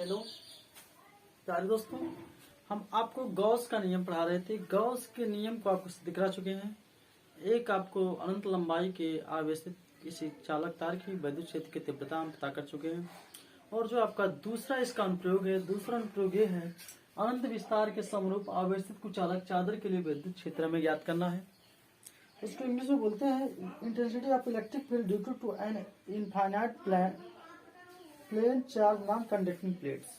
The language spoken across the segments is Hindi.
हेलो प्यारे दोस्तों, हम आपको गॉस का नियम पढ़ा रहे थे। गॉस के नियम को आपको दिखा चुके हैं। एक आपको अनंत लंबाई के आवेशित किसी चालक तार की विद्युत क्षेत्र की तीव्रता हम पता कर चुके हैं। और जो आपका दूसरा इसका अनुप्रयोग है, दूसरा अनुप्रयोग ये है, अनंत विस्तार के समरूप आवेशित कुचालक चादर के लिए विद्युत क्षेत्र हमें ज्ञात करना है। इसको इंग्लिश में बोलते हैं intensity of electric field due to an infinite plane charge non conducting plates.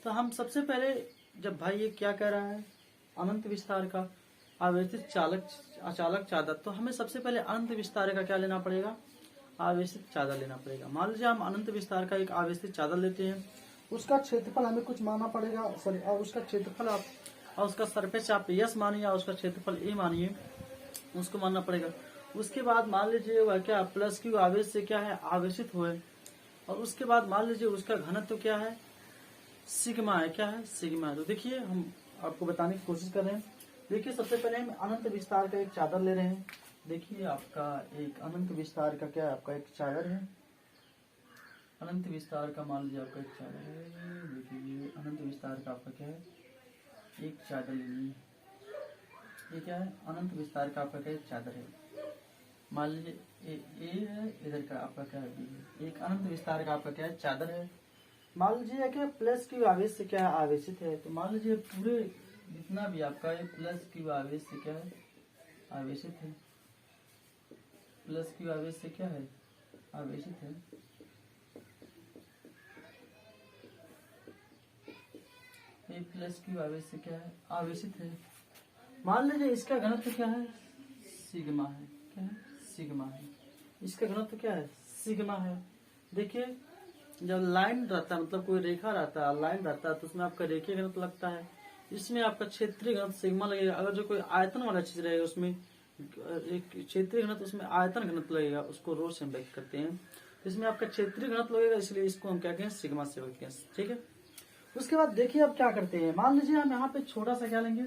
तो हम सबसे पहले, जब भाई ये क्या कह रहा है, अनंत विस्तार का आवेशित अचालक चादर, तो हमें सबसे पहले अनंत विस्तार का क्या लेना पड़ेगा, आवेशित चादर लेना पड़ेगा। मान लीजिए हम अनंत विस्तार का एक आवेशित चादर लेते हैं, उसका क्षेत्रफल हमें कुछ मानना पड़ेगा, सॉरी, और उसका क्षेत्रफल आप और उसका सरफेस आप यस मानिए और उसका क्षेत्रफल ए मानिए, उसको मानना पड़ेगा। उसके बाद मान लीजिए वह क्या प्लस क्यू आवेश से क्या है, आवेशित हुए, और उसके बाद मान लीजिए उसका घनत्व क्या है, सिग्मा है। क्या है, सिग्मा है। तो देखिए हम आपको बताने की कोशिश कर रहे हैं। देखिए सबसे पहले हम अनंत विस्तार का एक चादर ले रहे हैं। देखिए आपका एक अनंत विस्तार का क्या है, आपका एक चादर है। अनंत विस्तार का मान लीजिए आपका एक चादर है। देखिए अनंत विस्तार का आपका क्या है, एक चादर लेनी है। ये क्या है, अनंत विस्तार का आपका क्या एक चादर है। मान लीजिए ए है, इधर का आपका क्या है, बी है। एक अनंत विस्तार का आपका क्या है, चादर है। मान लीजिए क्या प्लस क्यू आवेश से क्या है, आवेशित है। तो मान लीजिए पूरे जितना भी आपका है प्लस क्यू आवेश से क्या है, आवेशित है। प्लस क्यू आवेश से क्या है, आवेशित है। ये प्लस क्यू आवेश से क्या है, आवेशित है। मान लीजिए इसका घनत्व क्या है, सिग्मा है। क्या है, सिग्मा है। इसका घनत्व क्या है, सिग्मा है। देखिए जब लाइन रहता है, मतलब कोई रेखा रहता है, लाइन रहता है, तो उसमें आपका रेखीय घनत्व लगता है। इसमें आपका क्षेत्रीय घनत्व सिग्मा लगेगा। अगर जो कोई आयतन वाला चीज रहेगा उसमें एक क्षेत्रीय घनत्व, उसमें आयतन घनत्व लगेगा, उसको रो से हम व्यक्त करते हैं। इसमें आपका क्षेत्रीय घनत्व लगेगा, इसलिए इसको हम क्या कहें, सिग्मा से व्यक्त करें। ठीक है। उसके बाद देखिए अब क्या करते हैं। मान लीजिए हम यहाँ पे छोटा सा क्या लेंगे,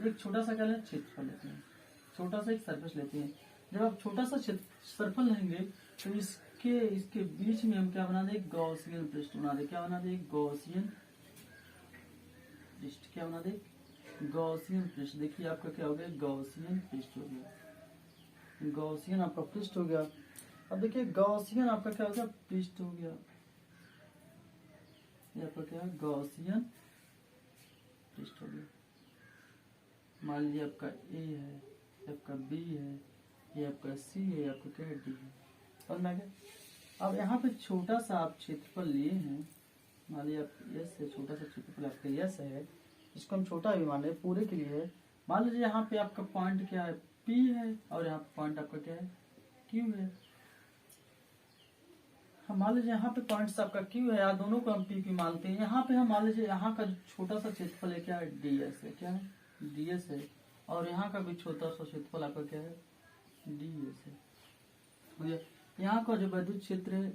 एक छोटा सा क्या लेंगे, क्षेत्रफल लेते हैं। छोटा सा एक सरफेस लेते हैं। जब आप छोटा सा सरफल लेंगे तो इसके बीच में हम क्या बना दे, गॉसियन पृष्ठ बना दे। क्या बना दे, गॉसियन पृष्ठ। क्या बना दे, गॉसियन पृष्ठ। देखिए आपका क्या हो गया, गॉसियन पृष्ठ हो गया। गॉसियन आपका पृष्ठ हो गया। अब देखिए गॉसियन आपका क्या हो गया, पृष्ठ हो गया। ये आपका क्या है, गॉसियन पृष्ठ हो गया। मान लीजिए आपका ए है, आपका बी है, ये आपका सी है, आपका क्या है, डी है। समझ में आ गया। अब यहाँ पे छोटा सा आप क्षेत्रफल लिए हैं। मान लीजिए आप यस है, छोटा सा क्षेत्रफल आपका यस है, इसको हम छोटा भी मान लें, पूरे के लिए है। मान लीजिए यहाँ पे आपका पॉइंट क्या है, पी है, और यहाँ पे पॉइंट आपका क्या है, क्यू है। हम मान लीजिए यहाँ पे पॉइंट आपका क्यू है, यहाँ दोनों को हम पी पी मानते हैं। यहाँ पे हम मान लीजिए यहाँ का छोटा सा क्षेत्रफल है, क्या है, डीएस है। क्या है, डीएस है। और यहाँ का भी छोटा सा क्षेत्रफल आपका क्या है, डीएस है। यहाँ का जो विद्युत क्षेत्र है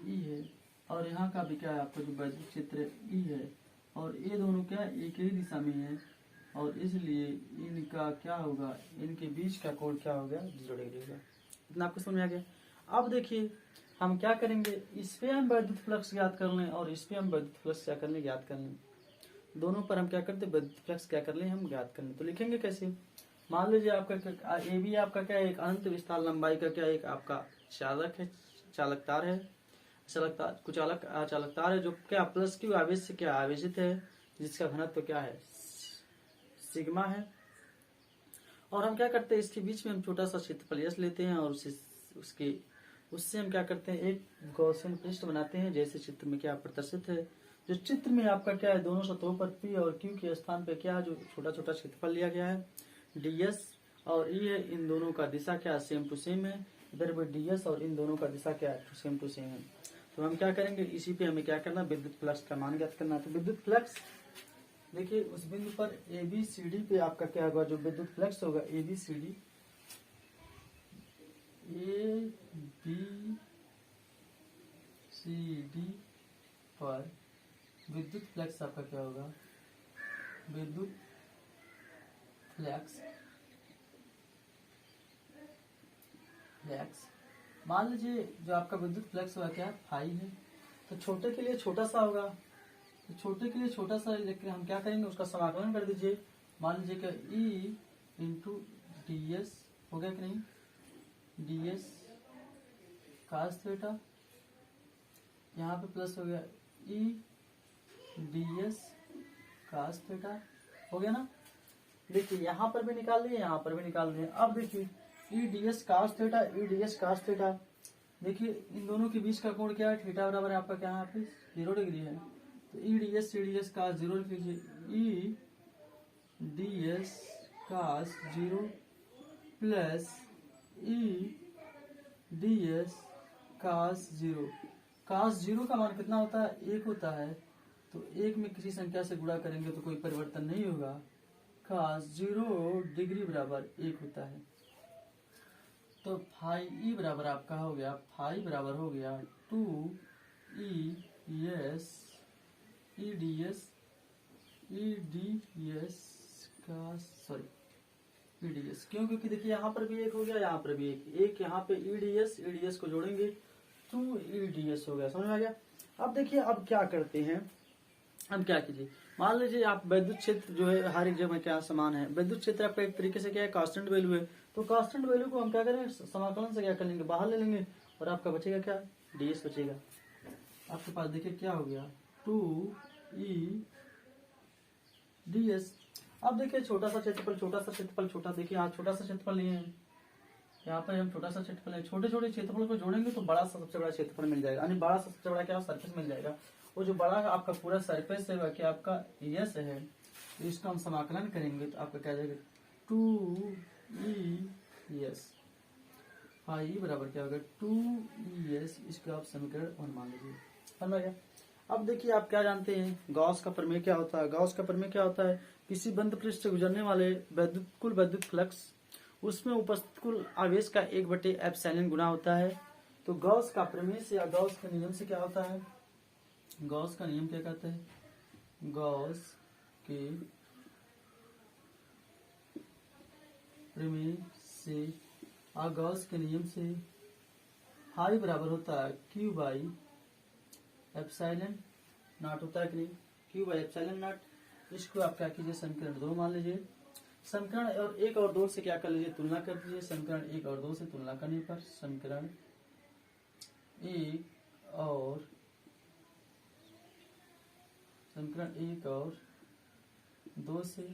ई है, और यहाँ का भी क्या है, आपका जो विद्युत क्षेत्र है ई है, और ये दोनों क्या एक ही दिशा में है, और इसलिए इनका क्या होगा, इनके बीच का कोण क्या होगा, 0 डिग्री होगा। इतना आपको समझ में आ गया। अब देखिए हम क्या करेंगे, इस पे हम विद्युत फ्लक्स ज्ञात कर लें, और इस पे हम विद्युत फ्लक्स क्या कर लें, ज्ञात कर लें। दोनों पर हम क्या करते हैं, विद्युत फ्लक्स क्या कर लें, हम ज्ञात कर लें। तो लिखेंगे कैसे, मान लीजिए आपका ए बी आपका क्या है, एक अनंत विस्तार लंबाई का क्या एक आपका चालक है, चालकतार है, चालकतार है, जो क्या प्लस क्यू आवेश से क्या आवेशित है, जिसका घनत्व क्या है, सिग्मा है। और हम क्या करते हैं, इसके बीच में हम छोटा सा क्षेत्रफल एस लेते हैं, और उससे हम क्या करते हैं, एक गॉसियन पृष्ठ बनाते हैं, जैसे चित्र में क्या प्रदर्शित है। जो चित्र में आपका क्या है, दोनों सतहों पर पी और क्यू के स्थान पे क्या है, जो छोटा छोटा क्षेत्रफल लिया गया है, डीएस और ई है। इन दोनों का दिशा क्या सेम टू सेम है। इधर भी डीएस और इन दोनों का दिशा क्या है, सेम टू सेम है। तो हम क्या करेंगे, इसी पे हमें क्या करना, विद्युत फ्लक्स का मान ज्ञात करना है। तो विद्युत फ्लक्स देखिए उस बिंदु पर ए बी सी डी पे आपका क्या होगा, जो विद्युत फ्लक्स होगा A B C D, A B C D पर विद्युत फ्लक्स आपका क्या होगा, विद्युत फ्लक्स मान लीजिए जो आपका विद्युत फ्लक्स होगा क्या, फाई है। तो छोटे के लिए छोटा सा होगा, तो छोटे के लिए छोटा सा लेकर हम क्या करेंगे, उसका समाकलन कर दीजिए। मान लीजिए कि ई इंटू डी एस हो गया कि नहीं, डी एस कास थीटा, यहाँ पे प्लस हो गया E D S cos theta, हो गया ना। देखिए यहाँ पर भी निकाल दिए, यहाँ पर भी निकाल दिए। अब देखिए E D S cos theta, E D S cos theta, देखिए इन दोनों के बीच का कोण क्या है, थीटा बराबर है आपका क्या है, यहाँ पे 0 डिग्री है। तो ई डी एस कास 0 लिख लीजिए, ई डी एस कास 0 प्लस ई डी एस कास 0। कास 0 का मान कितना होता है, 1 होता है। तो 1 में किसी संख्या से गुणा करेंगे तो कोई परिवर्तन नहीं होगा। कास 0 डिग्री बराबर 1 होता है। तो फाई ई बराबर आपका हो गया, फाई बराबर हो गया 2 E S E D S का सॉरी ई डी एस, क्यों, क्योंकि देखिए यहाँ पर भी 1 हो गया, यहाँ पर भी 1 यहाँ पे ई डी एस को जोड़ेंगे 2 ई डी एस हो गया, समझ में आ गया। अब देखिए अब क्या करते हैं, हम क्या कीजिए, मान लीजिए आप विद्युत क्षेत्र जो है हर एक जगह क्या समान है, विद्युत क्षेत्र आपका एक तरीके से क्या है, कांस्टेंट वैल्यू है। तो कांस्टेंट वैल्यू को हम क्या करें, समाकलन से क्या कर लेंगे, बाहर ले लेंगे, और आपका बचेगा क्या, डीएस बचेगा। आपके पास देखिए क्या हो गया, 2 ई डी एस। अब देखिए छोटा सा क्षेत्रफल छोटा, देखिए यहाँ छोटा सा क्षेत्रफल लिए हैं, यहाँ पर हम छोटा सा क्षेत्रफल है, छोटे छोटे क्षेत्रफल को जोड़ेंगे तो बड़ा सा सबसे बड़ा क्षेत्रफल मिल जाएगा, यानी बड़ा सा सबसे बड़ा क्या सरफेस मिल जाएगा। वो जो बड़ा आपका पूरा सरफेस है वह क्या आपका एस है, तो इसका हम समाकलन करेंगे तो आपका क्या जाएगा 2 ई एस, हाँ ई बराबर क्या होगा 2 ई एस, इसका आप समीकरण 1 मान लीजिए, समझ गया। अब देखिए आप क्या जानते हैं, गॉस का प्रमेय क्या होता है। गॉस का प्रमेय क्या होता है, किसी बंद पृष्ठ से गुजरने वाले कुल विद्युत फ्लक्स, उसमें उपस्थित कुल आवेश का 1/एप्सिलॉन गुना होता है। तो गॉस का प्रमेय से या गॉस के नियम से क्या होता है, गॉस का नियम क्या कहते हैं, गॉस के प्रमेय से गॉस के नियम से हाई बराबर होता है क्यू बाई एप्सिलॉन नॉट होता है कि नहीं, क्यू बाई एप्सिलॉन नॉट। इसको आप क्या कीजिए, समीकरण 2 मान लीजिए। समीकरण और 1 और 2 से क्या कर लीजिए, तुलना कर दीजिए। समीकरण 1 और 2 से तुलना करने पर समीकरण 1 और 2 से,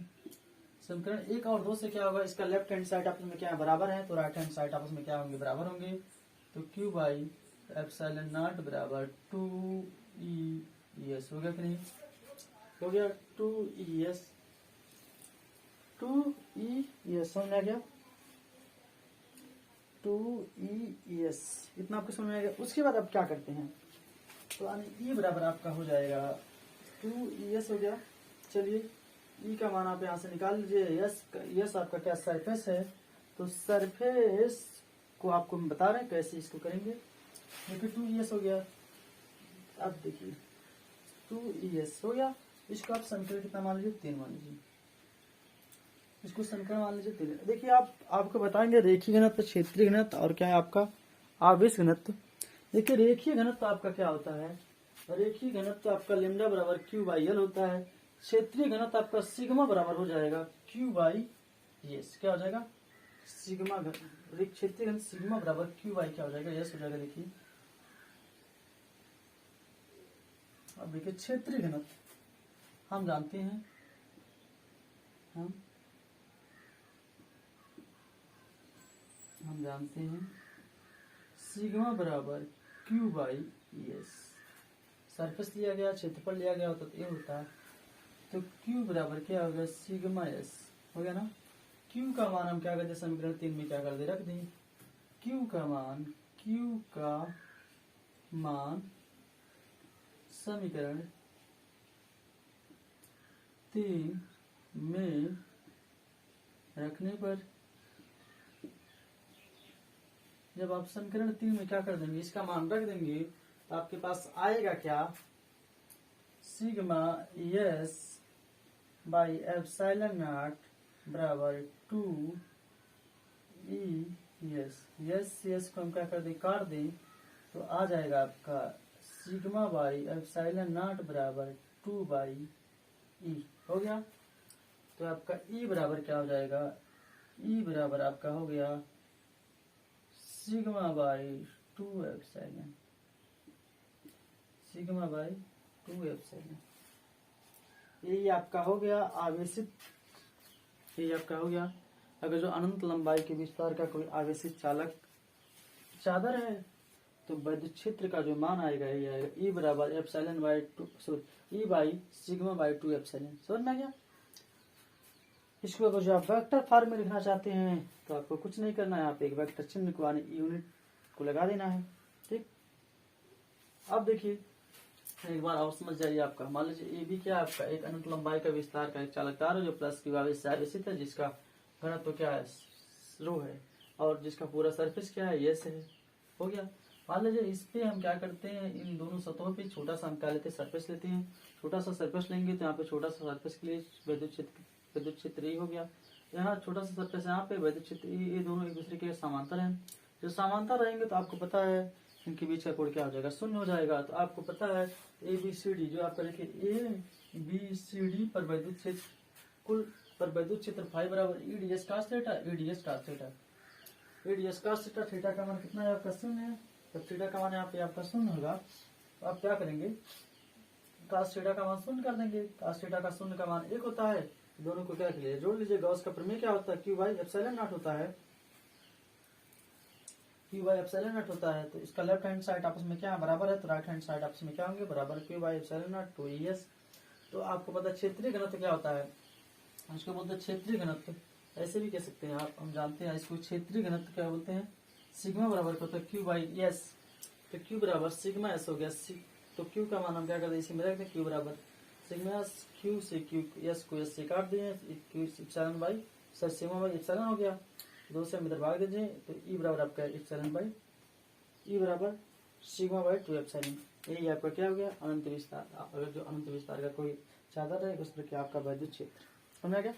समीकरण 1 और 2 से क्या होगा, इसका लेफ्ट हैंड साइड आपस में क्या है, बराबर है, तो राइट हैंड साइड आपस में क्या होंगे, बराबर होंगे। तो क्यू बाई एप्सिलॉन नॉट बराबर 2 ई एस हो गया कि नहीं, हो गया 2 ई एस, 2 ई एस समझ में आ गया, 2 ई एस, इतना आपको समझ में आ गया। उसके बाद आप क्या करते हैं, तो ई बराबर आपका हो जाएगा 2 ई एस हो गया। चलिए ई का मान आप यहाँ से निकाल लीजिए। यस आपका क्या सरफेस है, तो सरफेस को आपको हम बता रहे हैं कैसे इसको करेंगे। देखिए 2 ई एस हो गया। अब देखिए 2 ई एस हो गया, इसको आप समीकरण कितना मान लीजिए, 3 मान लीजिए, इसको समीकरण मान लीजिए 3। देखिए आपको बताएंगे रेखीय घनत्व, क्षेत्रीय घनत्व और क्या है आपका आवेश घनत्व। देखिए रेखीय घनत्व आपका क्या होता है, रेखीय घनत्व आपका लैम्डा बराबर क्यू बाई एल होता है। क्षेत्रीय घनत्व आपका सिग्मा बराबर हो जाएगा क्यू बाई एस, क्या हो जाएगा सिग्मा, क्षेत्रीय घनत्व सिग्मा बराबर क्यू बाई क्या हो जाएगा, एस हो जाएगा। देखिए अब देखिए क्षेत्रीय घनत्व हम जानते हैं, हम जानते हैं सिग्मा बराबर क्यू बाई एस। सरफेस लिया गया, क्षेत्रफल लिया गया होता तो ये होता, तो क्यू बराबर क्या होगा सिग्मा एस, हो गया ना। क्यू का मान हम क्या करते, समीकरण 3 में क्या कर दे, रख दें क्यू का मान समीकरण 3 में रखने पर, जब आप समीकरण 3 में क्या कर देंगे, इसका मान रख देंगे, तो आपके पास आएगा क्या, sigma S by epsilon not बराबर 2 ई एस। यस को हम क्या कर दें, काट दें, तो आ जाएगा आपका सिग्मा बाई एप्सिलॉन नॉट बराबर 2/E हो गया। तो आपका E बराबर क्या हो जाएगा, E बराबर आपका हो गया सिग्मा/2 एप्सिलॉन, सिग्मा/2 एप्सिलॉन। ये आपका हो गया आवेशित, ये आपका हो गया अगर जो अनंत लंबाई के विस्तार का कोई आवेशित चालक चादर है तो विद्युत क्षेत्र का जो मान आएगा ये आएगा E बराबर एप्सिलॉन/2 सॉरी E/σ/2 एप्सिलॉन। समझ में आ गया। इसको अगर जो आप वेक्टर फॉर्म में लिखना चाहते हैं तो आपको कुछ नहीं करना है, आप एक वेक्टर चिन्ह को यूनिट को लगा देना है। ठीक, अब देखिए एक बार और समझ जाइए। आपका मान लीजिए ए बी क्या है, आपका एक अनंत लंबाई का विस्तार का एक चालक तार है जो प्लस की आवेश से आवेशित है, जिसका घनत्व क्या है, रो है, और जिसका पूरा सरफेस क्या है, यस है। हो गया। मान लीजिए इस पे हम क्या करते हैं, इन दोनों सतहों पे छोटा सा हम क्या लेते हैं, सरफेस लेते हैं। छोटा सा सरफेस लेंगे तो यहाँ पे छोटा सा सरफेस के लिए विद्युत क्षेत्र E हो गया। यहाँ छोटा सा सरफेस यहाँ पे विद्युत क्षेत्र E, ये दोनों एक दूसरे के समांतर हैं। जो समांतर रहेंगे तो आपको पता है इनके बीच का कोण क्या हो जाएगा, शून्य हो जाएगा। तो आपको पता है ABCD जो आपका देखिए ABCD पर विद्युत क्षेत्र कुल पर विद्युत क्षेत्र फाई बराबर EDS cos theta, EDS cos theta, EDS cos theta. Theta का मान कितना है आपका, शून्य है। जब थीटा का मान यहाँ पे आपका शून्य होगा तो आप क्या करेंगे, cos थीटा का मान शून्य कर देंगे। cos थीटा का शून्य का मान 1 होता है। दोनों को क्या लिए जोड़ लीजिए। गॉस का प्रमेय क्या होता है, Q/ε0 होता है, Q/ε0 होता है। तो इसका लेफ्ट हैंड साइड आपस में क्या बराबर है, तो राइट हैंड साइड आपस में क्या होंगे, बराबर Q/ε0 तो ES। तो आपको पता क्षेत्रीय घनत्व क्या होता है, इसको बोलते हैं क्षेत्रीय घनत्व, ऐसे भी कह सकते हैं आप, हम जानते हैं इसको क्षेत्रीय घनत्व क्या बोलते हैं। सिग्मा बराबर क्या होता है, Q/S। तो Q बराबर सिग्मा S हो गया। तो Q का मान हम क्या करते हैं, इसी में रख दें, Q बराबर सिग्मा Q से Q S को S से काट दिए, Q epsilon by sir sigma by epsilon हो गया। 2 से हम इधर भाग दीजिए तो E बराबर आपका एप्सिलॉन बाई E बराबर σ/2 एप्सिलॉन। यही आपका क्या हो गया, अनंत विस्तार। अगर जो अनंत विस्तार का कोई चादर है उस पर क्या आपका विद्युत क्षेत्र। समझ आ गया।